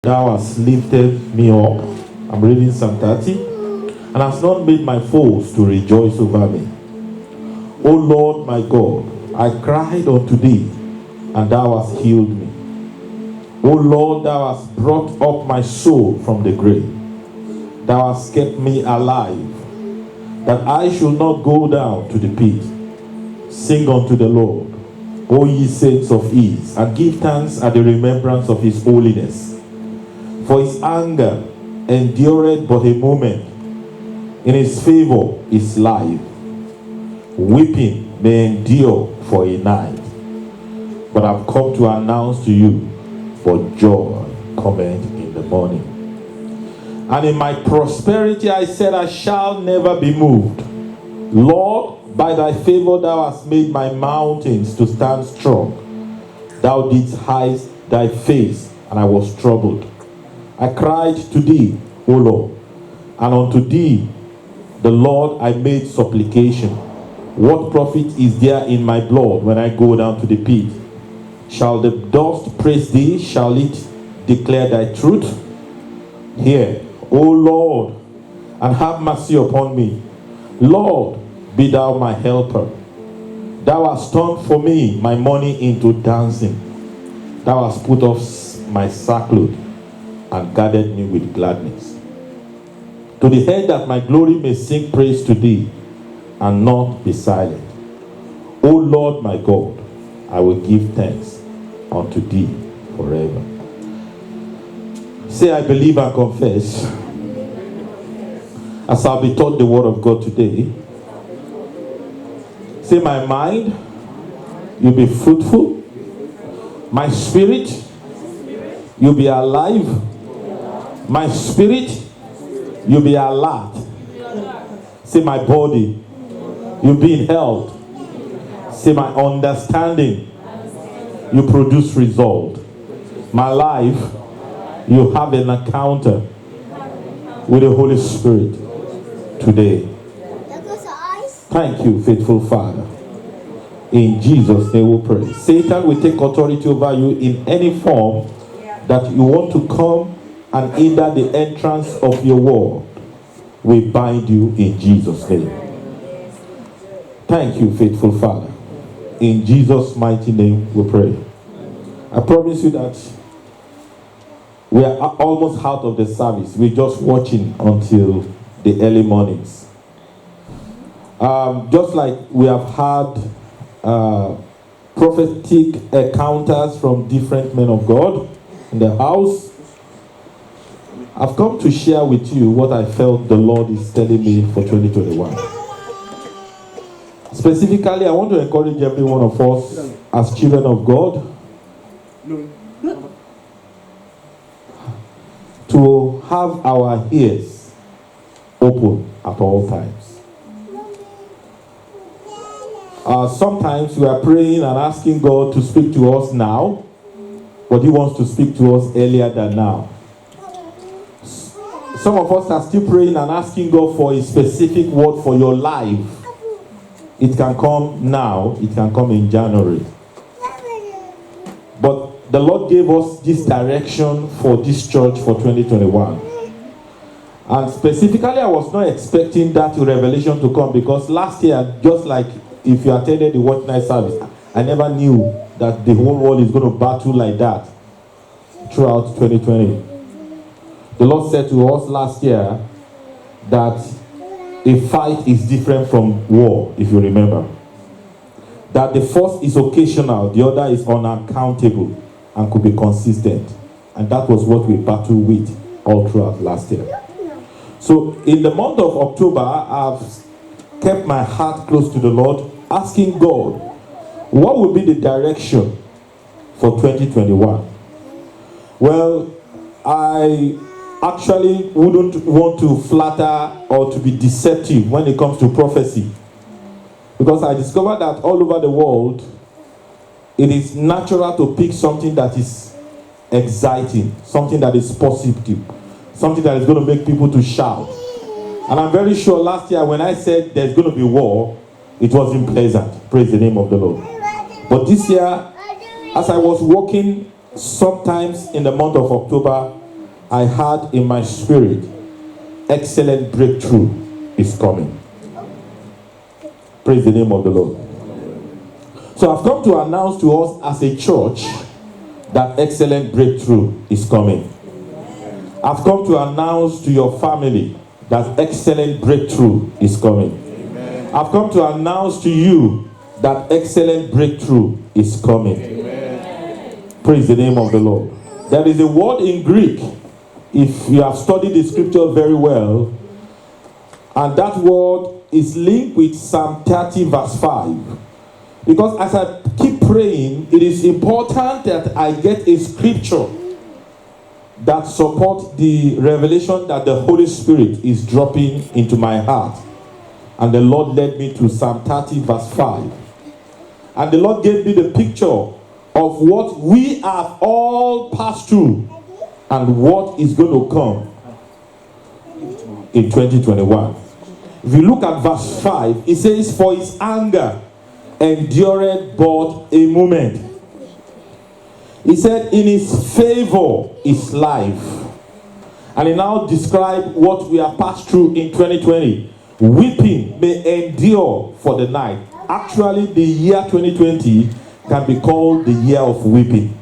thou hast lifted me up. I'm reading Psalm 30. And hast not made my foes to rejoice over me. O Lord my God, I cried unto thee, and thou hast healed me. O Lord, thou hast brought up my soul from the grave. Thou hast kept me alive, that I should not go down to the pit. Sing unto the Lord, O ye saints of His, and give thanks at the remembrance of His holiness. For His anger endureth but a moment. In His favor is life. Weeping may endure for a night, but I've come to announce to you, for joy cometh in the morning. And in my prosperity I said, I shall never be moved. Lord, by thy favor thou hast made my mountains to stand strong. Thou didst hide thy face, and I was troubled. I cried to thee, O Lord, and unto thee, the Lord, I made supplication. What profit is there in my blood when I go down to the pit? Shall the dust praise thee? Shall it declare thy truth? Hear, O Lord, and have mercy upon me. Lord, be thou my helper. Thou hast turned for me my money into dancing. Thou hast put off my sackcloth and guarded me with gladness. To the end that my glory may sing praise to thee, and not be silent. O Lord my God, I will give thanks unto thee forever. Say, I believe and confess. As I'll be taught the word of God today, say, my mind, you'll be fruitful. My spirit, you'll be alive. My spirit, you'll be alert. Say, my body, you'll be in health. Say, my understanding, you produce result. My life, you have an encounter with the Holy Spirit today. Thank you, faithful Father. In Jesus' name we pray. Satan will take authority over you in any form that you want to come and hinder the entrance of your word. We bind you in Jesus' name. Thank you, faithful Father. In Jesus' mighty name we pray. I promise you that we are almost out of the service. We're just watching until the early mornings. Just like we have had prophetic encounters from different men of God in the house, I've come to share with you what I felt the Lord is telling me for 2021. Specifically, I want to encourage every one of us as children of God to have our ears open at all times. Sometimes we are praying and asking God to speak to us now, but He wants to speak to us earlier than now. Some of us are still praying and asking God for a specific word for your life. It can come now, it can come in January. But the Lord gave us this direction for this church for 2021. And specifically, I was not expecting that revelation to come, because last year, just like if you attended the Watch Night service, I never knew that the whole world is going to battle like that throughout 2020. The Lord said to us last year that a fight is different from war, if you remember. That the first is occasional, the other is unaccountable and could be consistent. And that was what we battled with all throughout last year. So in the month of October, I've kept my heart close to the Lord, asking God, what would be the direction for 2021? Well, I actually wouldn't want to flatter or to be deceptive when it comes to prophecy, because I discovered that all over the world it is natural to pick something that is exciting, something that is positive, something that is going to make people to shout. And I'm very sure last year when I said there's going to be war, it wasn't pleasant. Praise the name of the Lord. But this year, as I was walking sometimes in the month of October, I had in my spirit, excellent breakthrough is coming. Praise the name of the Lord. So I've come to announce to us as a church that excellent breakthrough is coming. I've come to announce to your family that excellent breakthrough is coming. Amen. I've come to announce to you that excellent breakthrough is coming. Amen. Praise the name of the Lord. There is a word in Greek, if you have studied the scripture very well, and that word is linked with Psalm 30 verse 5. Because as I keep praying, it is important that I get a scripture that supports the revelation that the Holy Spirit is dropping into my heart. And the Lord led me to Psalm 30 verse 5. And the Lord gave me the picture of what we have all passed through and what is going to come in 2021. If you look at verse 5, it says, "For his anger endured but a moment." He said, "In his favor is life." And he now described what we have passed through in 2020. Weeping may endure for the night. Actually, the year 2020 can be called the year of weeping.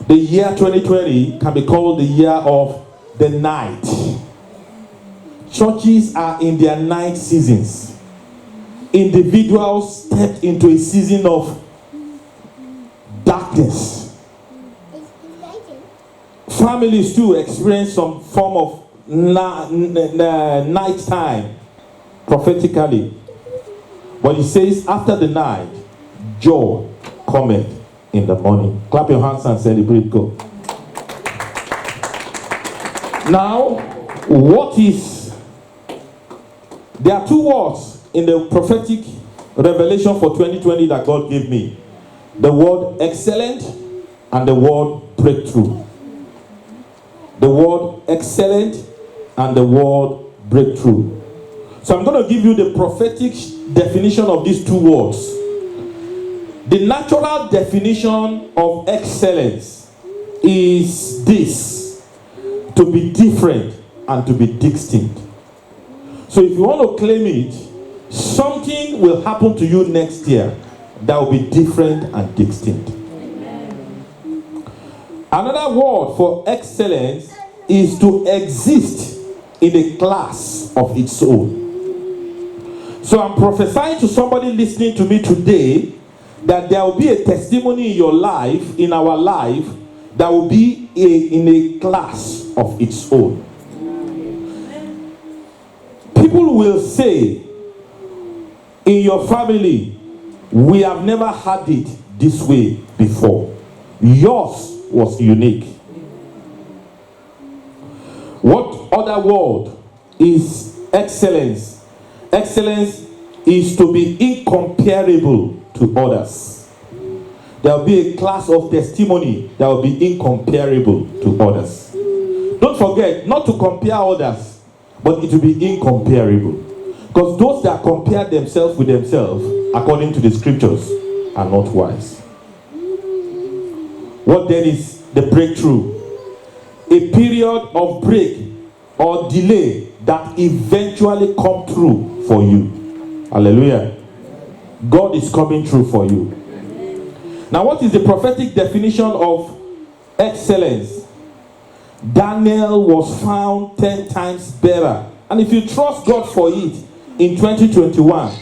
The year 2020 can be called the year of the night. Churches are in their night seasons. Individuals step into a season of darkness. Families too experience some form of night time prophetically. But it says, after the night, joy cometh in the morning. Clap your hands and celebrate God. Now, there are two words in the prophetic revelation for 2020 that God gave me. The word excellent and the word breakthrough. The word excellent and the word breakthrough. So I'm going to give you the prophetic definition of these two words. The natural definition of excellence is this: to be different and to be distinct. So if you want to claim it, something will happen to you next year that will be different and distinct. Another word for excellence is to exist in a class of its own. So I'm prophesying to somebody listening to me today that there will be a testimony in your life, in our life, that will be in a class of its own. People will say, in your family, we have never had it this way before. Yours was unique. What other word is excellence? Excellence is to be incomparable to others. There will be a class of testimony that will be incomparable to others. Don't forget, not to compare others, but it will be incomparable. Because those that compare themselves with themselves, according to the scriptures, are not wise. What then is the breakthrough? A period of break or delay that eventually come through for you. Hallelujah. God is coming through for you. Now, what is the prophetic definition of excellence? Daniel was found 10 times better. And if you trust God for it, in 2021,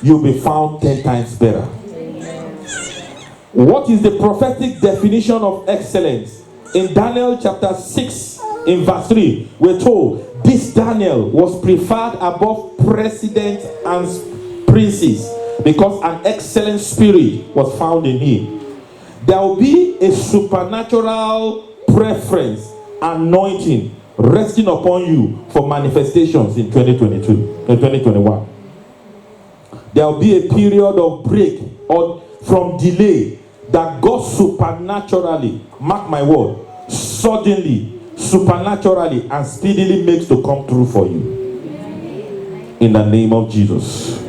you'll be found 10 times better. What is the prophetic definition of excellence? In Daniel chapter 6, in verse 3, we're told, this Daniel was preferred above presidents and princes because an excellent spirit was found in him. There will be a supernatural preference, anointing resting upon you for manifestations in 2021. There will be a period of break or from delay that God supernaturally, mark my word, suddenly, supernaturally and speedily makes to come through for you. In the name of Jesus.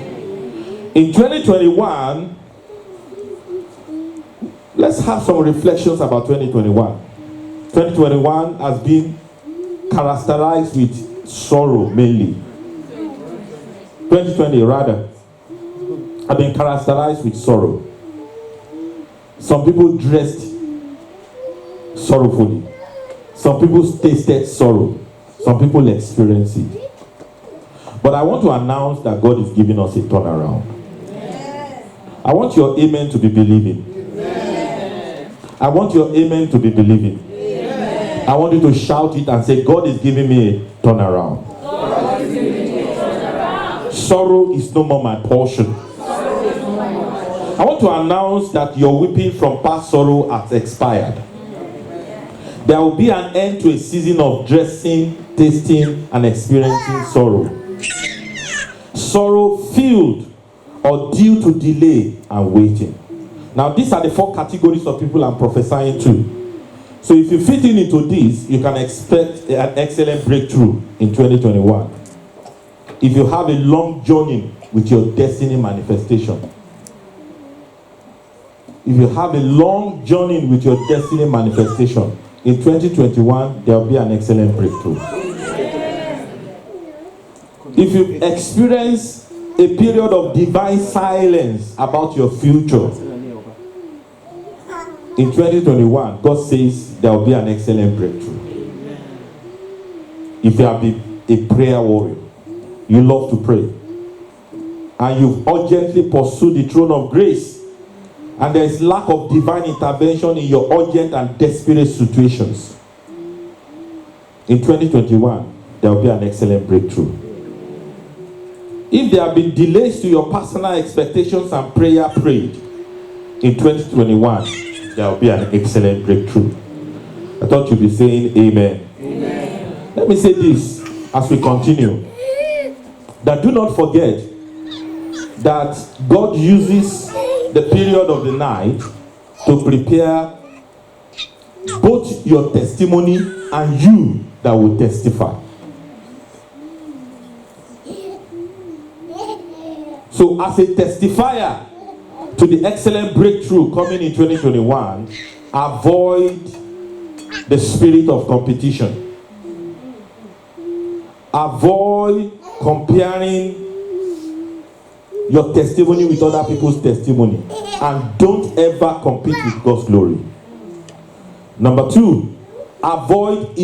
In 2021, let's have some reflections about 2021. 2021 has been characterized with sorrow mainly. 2020 rather have been characterized with sorrow. Some people dressed sorrowfully. Some people tasted sorrow. Some people experienced it. But I want to announce that God is giving us a turnaround. Yes. I want your amen to be believing. Yes. I want your amen to be believing. Yes. I want you to shout it and say, God is giving me a turnaround. God is giving me a turnaround. Sorrow is no more my portion. I want to announce that your weeping from past sorrow has expired. There will be an end to a season of dressing, tasting, and experiencing sorrow. Sorrow filled or due to delay and waiting. Now, these are the 4 categories of people I'm prophesying to. So if you fit into this, you can expect an excellent breakthrough in 2021. If you have a long journey with your destiny manifestation. If you have a long journey with your destiny manifestation, in 2021, there will be an excellent breakthrough. If you experience a period of divine silence about your future, in 2021, God says there will be an excellent breakthrough. If you have been a prayer warrior, you love to pray, and you've urgently pursued the throne of grace, and there is lack of divine intervention in your urgent and desperate situations, in 2021, there will be an excellent breakthrough. If there have been delays to your personal expectations and prayer prayed, in 2021, there will be an excellent breakthrough. I thought you'd be saying amen. Amen. Let me say this as we continue. That do not forget that God uses the period of the night to prepare both your testimony and you that will testify. So as a testifier to the excellent breakthrough coming in 2021, avoid the spirit of competition. Avoid comparing your testimony with other people's testimony, and don't ever compete with God's glory. Number 2, avoid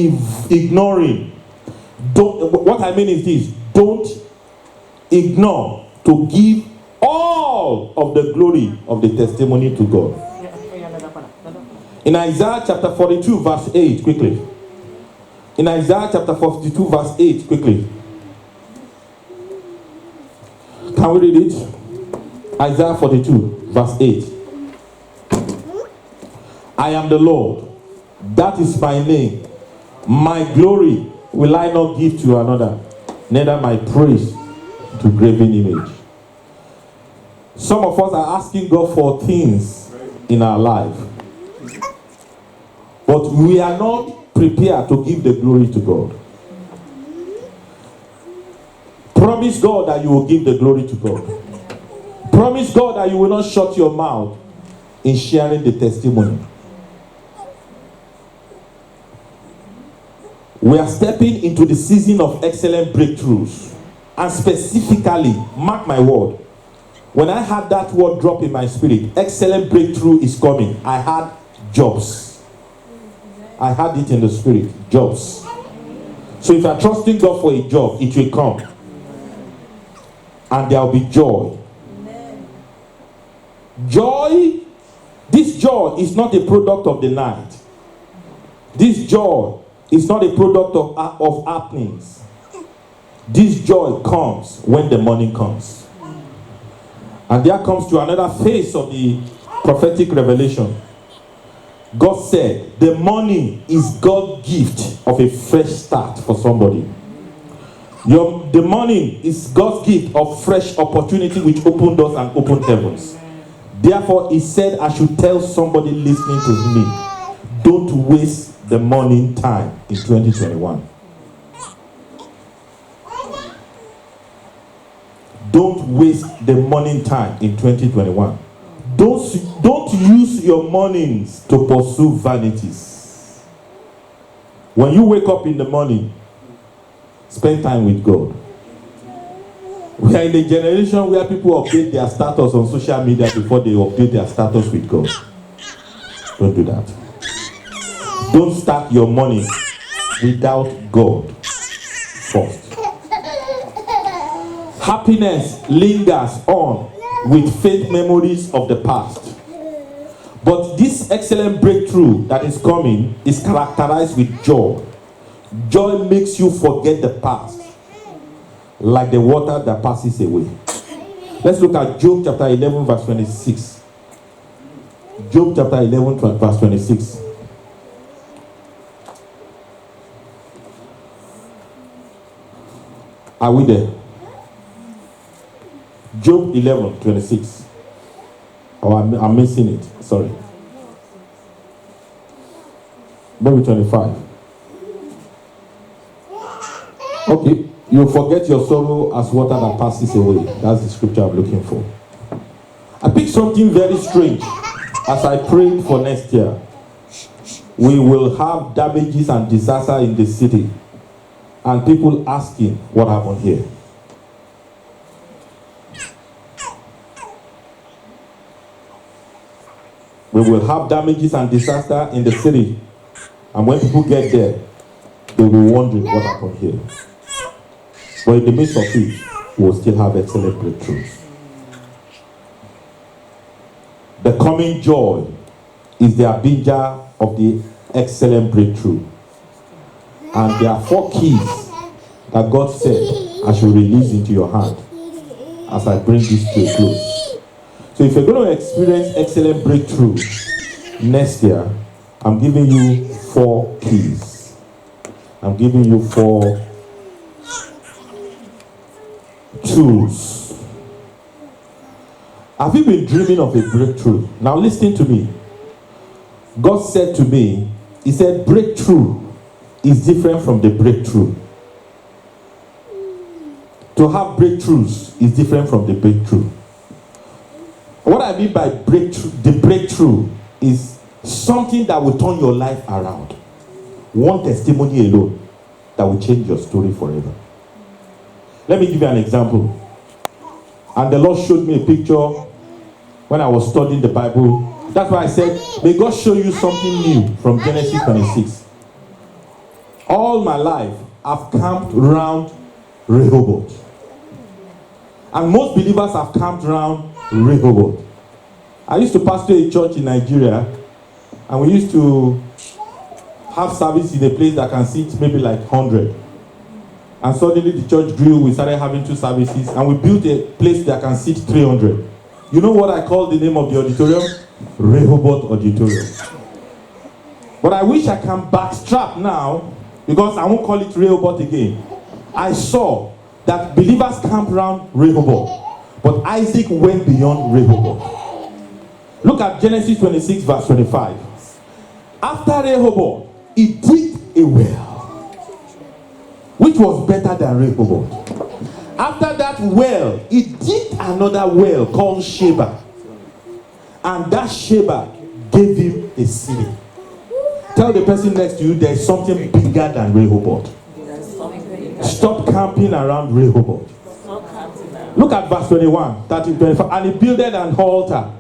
ignoring. What I mean is this: don't ignore to give all of the glory of the testimony to God. In Isaiah chapter 42 verse 8, quickly. In Isaiah chapter 42 verse 8, quickly. Can we read it? Isaiah 42 verse 8. I am the Lord, that is my name. My glory will I not give to another, neither my praise to graven image. Some of us are asking God for things in our life, but we are not prepared to give the glory to God. Promise God that you will give the glory to God. Promise God that you will not shut your mouth in sharing the testimony. We are stepping into the season of excellent breakthroughs. And specifically, mark my word, when I had that word drop in my spirit, excellent breakthrough is coming. I had jobs. I had it in the spirit, jobs. So if you're trusting God for a job, it will come. And there will be joy. Joy, this joy is not a product of the night. This joy is not a product of happenings. This joy comes when the morning comes. And there comes to another phase of the prophetic revelation. God said, the morning is God's gift of a fresh start for somebody. The morning is God's gift of fresh opportunity which open doors and open heavens. Therefore, he said, I should tell somebody listening to me, don't waste the morning time in 2021. Don't waste the morning time in 2021. Don't use your mornings to pursue vanities. When you wake up in the morning, spend time with God. We are in a generation where people update their status on social media before they update their status with God. Don't do that. Don't start your morning without God first. Happiness lingers on with faint memories of the past. But this excellent breakthrough that is coming is characterized with joy. Joy makes you forget the past, like the water that passes away. Let's look at Job chapter 11 verse 26. Job chapter 11 verse 26. Are we there? Job 11 26. Oh, I'm missing it. Sorry. Maybe 25. Okay. You forget your sorrow as water that passes away. That's the scripture I'm looking for. I picked something very strange as I prayed for next year. We will have damages and disaster in the city, and people asking what happened here. We will have damages and disaster in the city, and when people get there, they will be wondering what happened here. But in the midst of it, we will still have excellent breakthroughs. The coming joy is the harbinger of the excellent breakthrough. And there are 4 keys that God said I should release into your hand as I bring this to a close. So if you're going to experience excellent breakthrough next year, I'm giving you 4 keys. I'm giving you 4 tools. Have you been dreaming of a breakthrough? Now listen to me. God said to me, He said, breakthrough is different from the breakthrough. To have breakthroughs is different from the breakthrough. What I mean by breakthrough, the breakthrough is something that will turn your life around. One testimony alone that will change your story forever. Let me give you an example. And the Lord showed me a picture when I was studying the Bible. That's why I said, may God show you something new from Genesis 26. All my life, I've camped around Rehoboth. And most believers have camped around Rehoboth. I used to pastor a church in Nigeria, and we used to have service in a place that can seat maybe like 100. And suddenly the church grew, we started having 2 services, and we built a place that can seat 300. You know what I call the name of the auditorium? Rehoboth Auditorium. But I wish I can backstrap now, because I won't call it Rehoboth again. I saw that believers camped around Rehoboth, but Isaac went beyond Rehoboth. Look at Genesis 26 verse 25. After Rehoboth, he digged a well, which was better than Rehoboth. After that well, he digged another well called Sheba. And that Sheba gave him a city. Tell the person next to you, there's something bigger than Rehoboth. Stop camping around Rehoboth. Look at verse 21, 30-25. And he builded an altar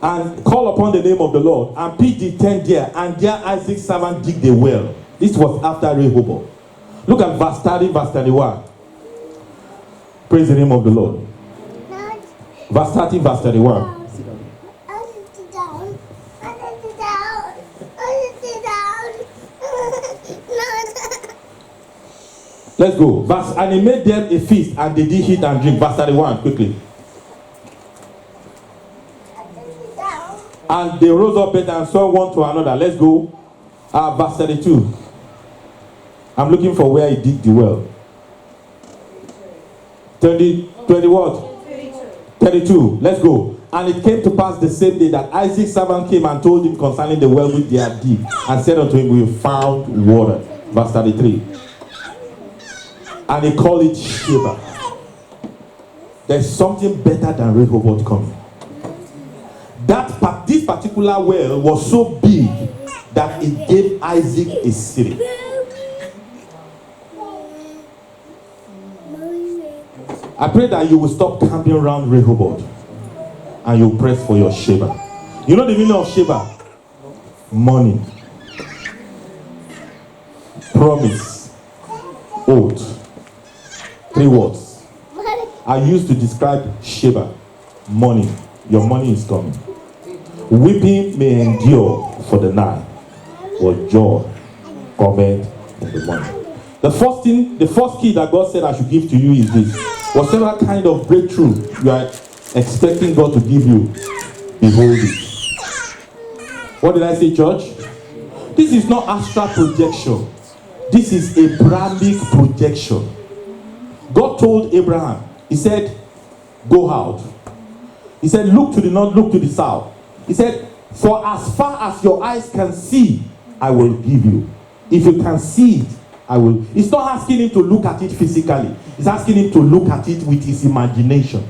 and called upon the name of the Lord and pitched the tent there. And there Isaac's servant digged a well. This was after Rehoboth. Look at verse 30, verse 31. Praise the name of the Lord. Verse 30, verse 31. Let's go. Verse, and he made them a feast, and they did eat and drink. Verse 31, quickly. And they rose up better and saw one to another. Let's go. Verse 32. I'm looking for where he digged the well. 20 what? 32. Let's go. And it came to pass the same day that Isaac's servant came and told him concerning the well which they had digged, and said unto him, we found water. Verse 33. And he called it Sheba. There's something better than Rehoboth coming. This particular well was so big that it gave Isaac a city. I pray that you will stop camping around Rehoboth and you press for your Sheba. You know the meaning of Sheba? Money, promise, oath. 3 words I used to describe Sheba. Money. Your money is coming. Weeping may endure for the night, but joy cometh in the morning. The first key that God said I should give to you is this. Whatever kind of breakthrough you are expecting God to give you, behold it. What did I say, church? This is not astral projection. This is Abrahamic projection. God told Abraham, he said, go out. He said, look to the north, look to the south. He said, for as far as your eyes can see, I will give you. If you can see it, I will. It's not asking him to look at it physically. It's asking him to look at it with his imagination.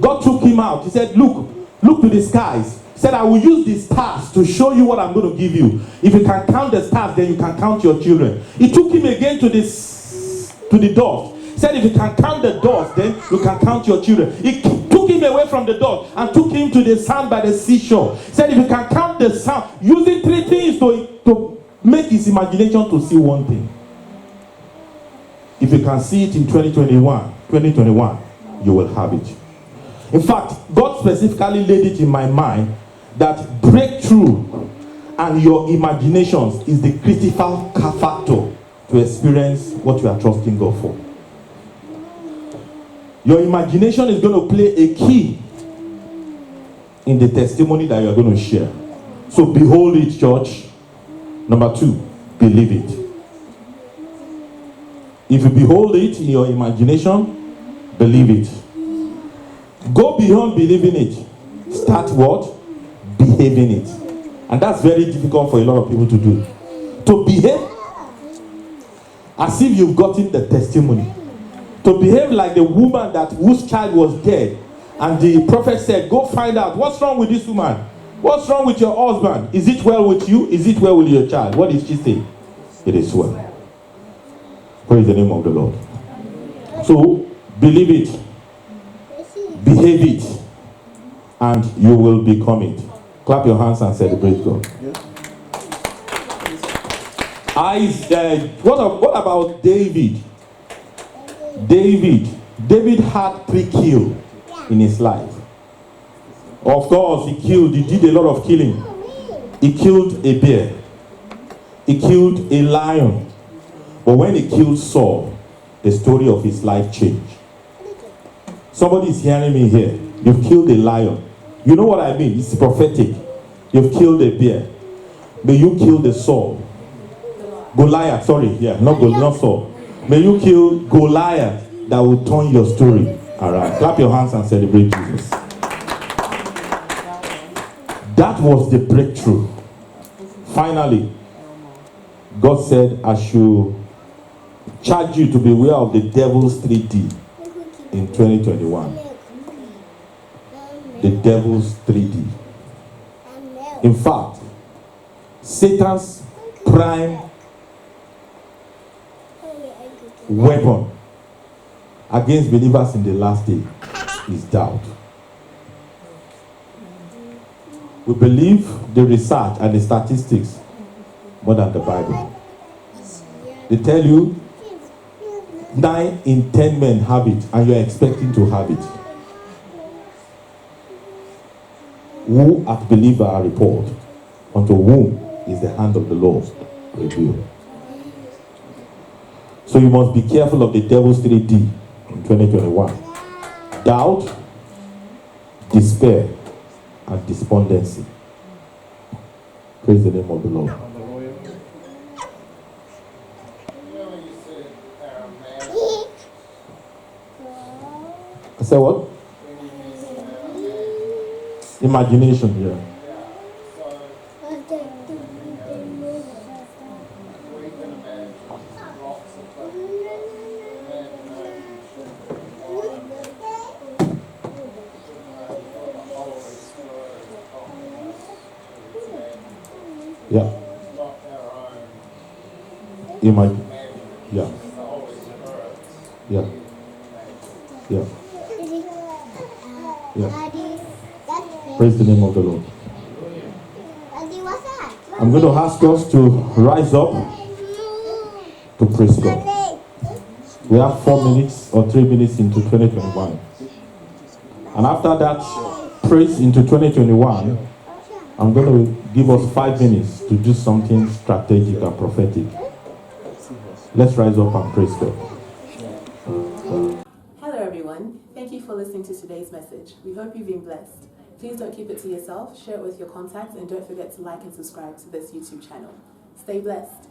God took him out. He said, look to the skies. He said, I will use the stars to show you what I'm going to give you. If you can count the stars, then you can count your children. He took him again to the doors. He said, if you can count the doors, then you can count your children. He took him away from the doors and took him to the sand by the seashore. He said, if you can count the sand, using 3 things to make his imagination to see one thing. If you can see it in 2021, you will have it. In fact, God specifically laid it in my mind that breakthrough and your imaginations is the critical factor to experience what you are trusting God for. Your imagination is going to play a key in the testimony that you are going to share. So behold it, church. Number 2, believe it. If you behold it in your imagination, believe it. Go beyond believing it. Start what? Behaving it. And that's very difficult for a lot of people to do. To behave as if you've gotten the testimony. To behave like the woman whose child was dead. And the prophet said, go find out what's wrong with this woman. What's wrong with your husband? Is it well with you? Is it well with your child? What did she say? It is well. Praise the name of the Lord. So, believe it, behave it, and you will become it. Clap your hands and celebrate God. What about David? David had 3 kills in his life. Of course, he did a lot of killing. He killed a bear. He killed a lion. But when he killed Saul, the story of his life changed. Somebody is hearing me here. You've killed a lion. You know what I mean? It's prophetic. You've killed a bear. May you kill the Saul. Goliath, not Saul. May you kill Goliath that will turn your story around. Clap your hands and celebrate Jesus. That was the breakthrough. Finally, God said, I should charge you to beware of the devil's 3D in 2021. The devil's 3D. In fact, Satan's prime weapon against believers in the last day is doubt. We believe the research and the statistics more than the Bible. They tell you 9 in 10 men have it, and you're expecting to have it. Who at believer report, unto whom is the hand of the Lord revealed. So you must be careful of the devil's 3D in 2021. Doubt, despair, and despondency. Praise the name of the Lord. I said what? Imagination, yeah. Yeah. Yeah. Yeah. Yeah. Yeah. Praise the name of the Lord. I'm going to ask us to rise up to praise God. We have 4 minutes or 3 minutes into 2021. And after that praise into 2021, I'm going to give us 5 minutes to do something strategic and prophetic. Let's rise up and praise God. Hello everyone, thank you for listening to today's message. We hope you've been blessed. Please don't keep it to yourself, share it with your contacts, and don't forget to like and subscribe to this YouTube channel. Stay blessed.